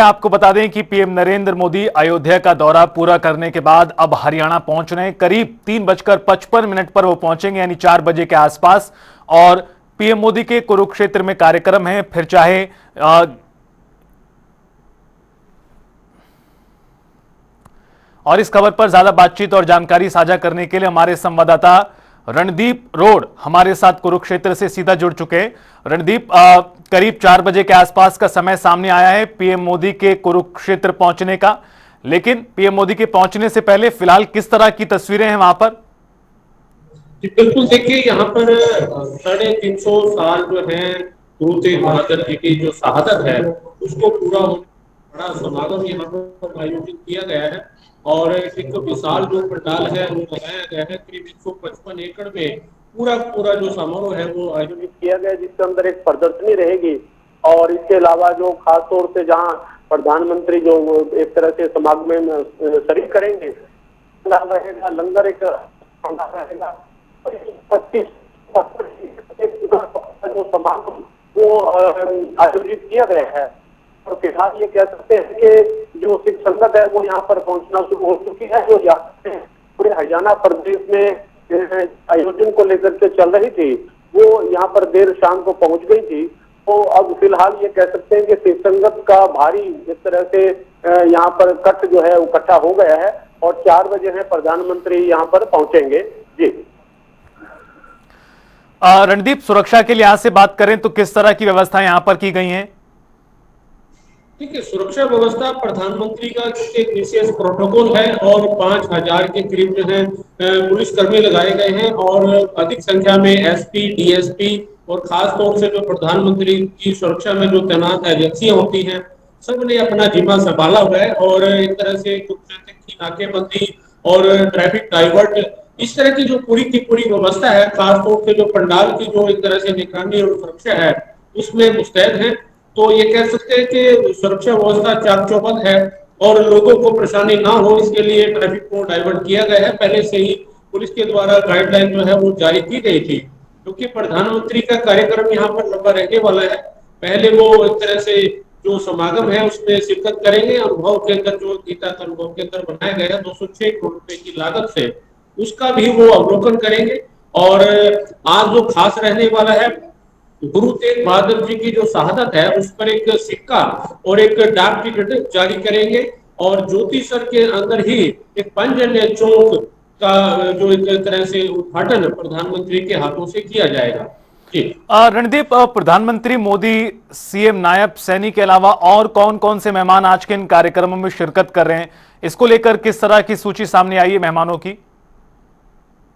आपको बता दें कि पीएम नरेंद्र मोदी अयोध्या का दौरा पूरा करने के बाद अब हरियाणा पहुंच रहे हैं। करीब 3:55 पर वो पहुंचेंगे, यानी 4 बजे के आसपास। और पीएम मोदी के कुरुक्षेत्र में कार्यक्रम है। फिर चाहे और इस खबर पर ज्यादा बातचीत और जानकारी साझा करने के लिए हमारे संवाददाता रणदीप रोड हमारे साथ कुरुक्षेत्र से सीधा जुड़ चुके हैं। रणदीप, करीब 4 बजे के आसपास का समय सामने आया है पीएम मोदी के कुरुक्षेत्र पहुंचने का, लेकिन पीएम मोदी के पहुंचने से पहले फिलहाल किस तरह की तस्वीरें हैं वहां पर? जी बिल्कुल, देखिए यहाँ पर 350 साल जो है गुरु तेग बहादुर जी की जो शहादत है उसको पूरा बड़ा समागम यहाँ पर आयोजित किया गया है। और एक विशाल जो पंडाल है वो लगाया गया है, करीब 155 एकड़ में पूरा पूरा जो समारोह है वो आयोजित किया गया है, जिसके अंदर एक प्रदर्शनी रहेगी। और इसके अलावा जो खास तौर से जहाँ प्रधानमंत्री जो एक तरह से समागम में शरीक करेंगे, रहेगा लंगर, एक रहेगा 25 जो समागम वो आयोजित किया गया है। और फिलहाल ये कह सकते हैं कि जो सिख संगत है वो यहाँ पर पहुंचना शुरू हो चुकी है। जो पूरे हरियाणा प्रदेश में आयोजन को लेकर के चल रही थी वो यहाँ पर देर शाम को पहुंच गई थी। तो अब फिलहाल ये कह सकते हैं कि सिख संगत का भारी जिस तरह से यहाँ पर कट जो है इकट्ठा हो गया है और 4 बजे है प्रधानमंत्री यहाँ पर पहुंचेंगे। जी रणदीप, सुरक्षा के लिहाज से बात करें तो किस तरह की व्यवस्था यहां पर की गई है? ठीक है, सुरक्षा व्यवस्था प्रधानमंत्री का एक विशेष प्रोटोकॉल है और 5,000 के करीब जो है पुलिसकर्मी लगाए गए हैं और अधिक संख्या में एसपी, डीएसपी और खास तौर से जो प्रधानमंत्री की सुरक्षा में जो तैनात एजेंसियां होती हैं सबने अपना जिम्मा संभाला हुआ है। और एक तरह से कुरुक्षेत्र की नाकेबंदी और ट्रैफिक डाइवर्ट, इस तरह की जो पूरी की पूरी व्यवस्था है, खासतौर से जो पंडाल की जो एक तरह से निगरानी और सुरक्षा है उसमें मुस्तैद है। तो ये कह सकते हैं कि सुरक्षा व्यवस्था चाक चौबंद है और लोगों को परेशानी ना हो इसके लिए ट्रैफिक को डाइवर्ट किया गया है। पहले से ही पुलिस के द्वारा गाइडलाइन जो है वो जारी की गई थी, क्योंकि प्रधानमंत्री का कार्यक्रम यहाँ पर लंबा रहने वाला है। पहले वो एक तरह से जो समागम है उसमें शिरकत करेंगे। अनुभव के अंदर जो गीता का अनुभव के अंदर बनाया गया है 206 करोड़ रुपए की लागत से, उसका भी वो अवलोकन करेंगे। और आज जो खास रहने वाला है, गुरु तेग बहादुर जी की जो शहादत है उस पर एक सिक्का और एक डाक टिकट जारी करेंगे। और ज्योतिसर के अंदर ही एक पंजन्य चौक का जो एक तरह से उद्घाटन प्रधानमंत्री के हाथों से किया जाएगा। जी रणदीप, प्रधानमंत्री मोदी, सीएम नायब सैनी के अलावा और कौन कौन से मेहमान आज के इन कार्यक्रमों में शिरकत कर रहे हैं, इसको लेकर किस तरह की सूची सामने आई है मेहमानों की?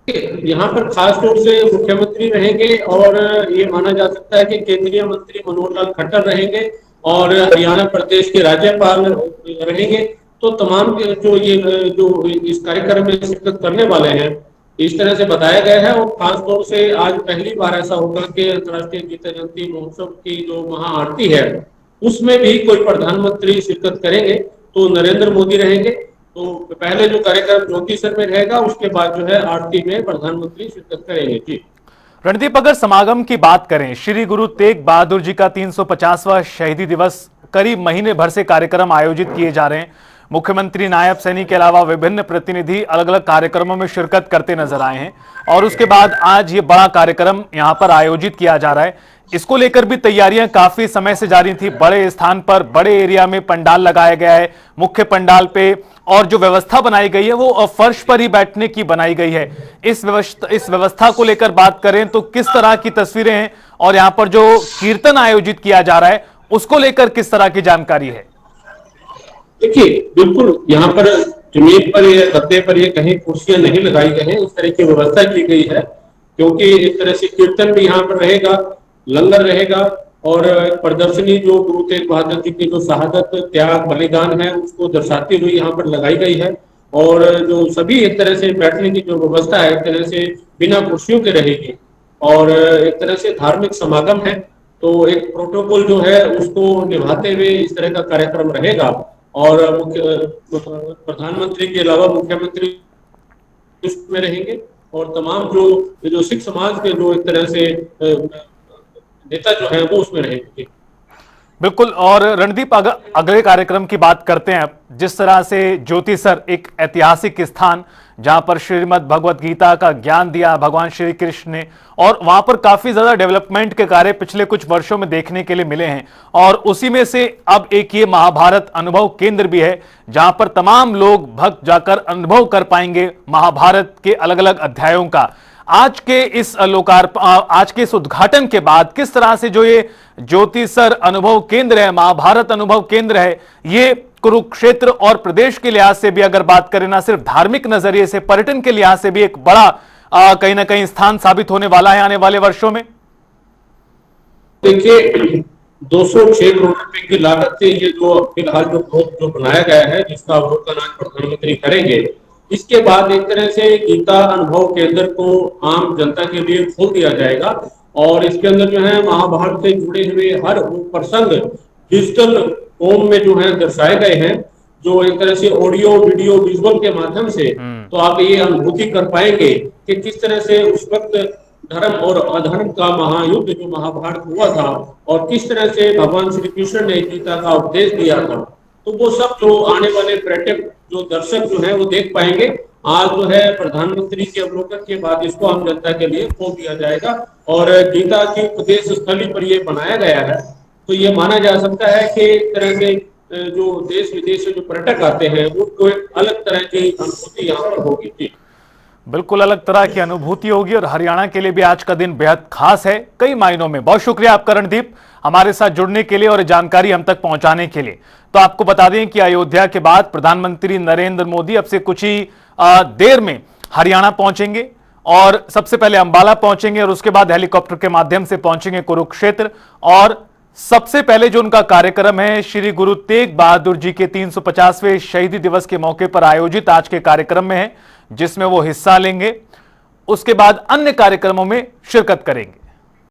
यहाँ पर खास तौर से मुख्यमंत्री रहेंगे और ये माना जा सकता है कि केंद्रीय मंत्री मनोहर लाल खट्टर रहेंगे और हरियाणा प्रदेश के राज्यपाल रहेंगे। तो तमाम जो ये जो इस कार्यक्रम में शिरकत करने वाले हैं इस तरह से बताया गया है। और खास तौर से आज पहली बार ऐसा होगा कि अंतर्राष्ट्रीय गीता जयंती महोत्सव की जो महाआरती है उसमें भी कोई प्रधानमंत्री शिरकत करेंगे। तो नरेंद्र मोदी रहेंगे। तो पहले जो कार्यक्रम ज्योतिसर में रहेगा उसके बाद जो है आरती में प्रधानमंत्री शिरकत करेंगे। जी रणदीप, अगर समागम की बात करें, श्री गुरु तेग बहादुर जी का 350वां शहीदी दिवस, करीब महीने भर से कार्यक्रम आयोजित किए जा रहे हैं। मुख्यमंत्री नायब सैनी के अलावा विभिन्न प्रतिनिधि अलग अलग कार्यक्रमों में शिरकत करते नजर आए हैं और उसके बाद आज ये बड़ा कार्यक्रम यहां पर आयोजित किया जा रहा है। इसको लेकर भी तैयारियां काफी समय से जारी थी। बड़े स्थान पर, बड़े एरिया में पंडाल लगाया गया है, मुख्य पंडाल पे, और जो व्यवस्था बनाई गई है वो फर्श पर ही बैठने की बनाई गई है। इस व्यवस्था को लेकर बात करें तो किस तरह की तस्वीरें हैं, और यहां पर जो कीर्तन आयोजित किया जा रहा है उसको लेकर किस तरह की जानकारी है? देखिए, बिल्कुल यहाँ पर जमीन पर या गद्दे पर ये कहीं कुर्सियां नहीं लगाई गई हैं, इस तरह की व्यवस्था की गई है। क्योंकि इस तरह से कीर्तन भी यहाँ पर रहेगा, लंगर रहेगा और प्रदर्शनी जो गुरु तेग बहादुर जी की जो शहादत, त्याग, बलिदान है उसको दर्शाती हुई यहाँ पर लगाई गई है। और जो सभी एक तरह से बैठने की जो व्यवस्था है एक तरह से बिना कुर्सियों के रहेगी और एक तरह से धार्मिक समागम है। तो एक प्रोटोकॉल जो है उसको निभाते हुए इस तरह का कार्यक्रम रहेगा। और मुख्य प्रधानमंत्री के अलावा मुख्यमंत्री उसमें रहेंगे और तमाम जो जो सिख समाज के जो एक तरह से नेता जो है वो उसमें रहेंगे। बिल्कुल। और रणदीप, अगले कार्यक्रम की बात करते हैं। जिस तरह से ज्योतिसर एक ऐतिहासिक स्थान जहां पर श्रीमद् भगवत गीता का ज्ञान दिया भगवान श्री कृष्ण ने, और वहां पर काफी ज्यादा डेवलपमेंट के कार्य पिछले कुछ वर्षों में देखने के लिए मिले हैं, और उसी में से अब एक ये महाभारत अनुभव केंद्र भी है जहां पर तमाम लोग भक्त जाकर अनुभव कर पाएंगे महाभारत के अलग अलग अध्यायों का। आज के इस उद्घाटन के बाद किस तरह से जो ये ज्योतिसर अनुभव केंद्र है, महाभारत अनुभव केंद्र है, ये कुरुक्षेत्र और प्रदेश के लिहाज से भी अगर बात करें, ना सिर्फ धार्मिक नजरिए से, पर्यटन के लिहाज से भी एक बड़ा कहीं ना कहीं स्थान साबित होने वाला है आने वाले वर्षों में। देखिए, 206 करोड़ रुपए की लागत से ये जो फिलहाल जो बनाया गया है, जिसका अवलोकन आज प्रधानमंत्री करेंगे, इसके बाद एक तरह से गीता अनुभव केंद्र को आम जनता के लिए खोल दिया जाएगा और इसके अंदर जो है महाभारत से जुड़े हुए हर वो प्रसंग डिजिटल फॉर्म में जो है दर्शाए गए हैं, जो एक तरह से ऑडियो वीडियो विजुअल के माध्यम से तो आप ये अनुभूति कर पाएंगे कि किस तरह से उस वक्त धर्म और अधर्म का महायुद्ध जो महाभारत हुआ था और किस तरह से भगवान श्री कृष्ण ने गीता का उपदेश दिया था। तो वो सब जो आने वाले पर्यटक जो दर्शक जो है वो देख पाएंगे। आज जो है प्रधानमंत्री के अवलोकन के बाद इसको आम जनता के लिए खोल दिया जाएगा और गीता की उपदेश स्थली पर ये बनाया गया है। तो ये माना जा सकता है कि एक तरह से जो देश विदेश से जो पर्यटक आते हैं उनको एक अलग तरह की अनुभूति यहाँ पर होगी। जी बिल्कुल अलग तरह की अनुभूति होगी और हरियाणा के लिए भी आज का दिन बेहद खास है कई मायनों में। बहुत शुक्रिया आपका रणदीप, हमारे साथ जुड़ने के लिए और जानकारी हम तक पहुंचाने के लिए। तो आपको बता दें कि अयोध्या के बाद प्रधानमंत्री नरेंद्र मोदी अब से कुछ ही देर में हरियाणा पहुंचेंगे और सबसे पहले अंबाला पहुंचेंगे और उसके बाद हेलीकॉप्टर के माध्यम से पहुंचेंगे कुरुक्षेत्र। और सबसे पहले जो उनका कार्यक्रम है श्री गुरु तेग बहादुर जी के 350वें शहीदी दिवस के मौके पर आयोजित आज के कार्यक्रम में है, जिसमें वो हिस्सा लेंगे। उसके बाद अन्य कार्यक्रमों में शिरकत करेंगे।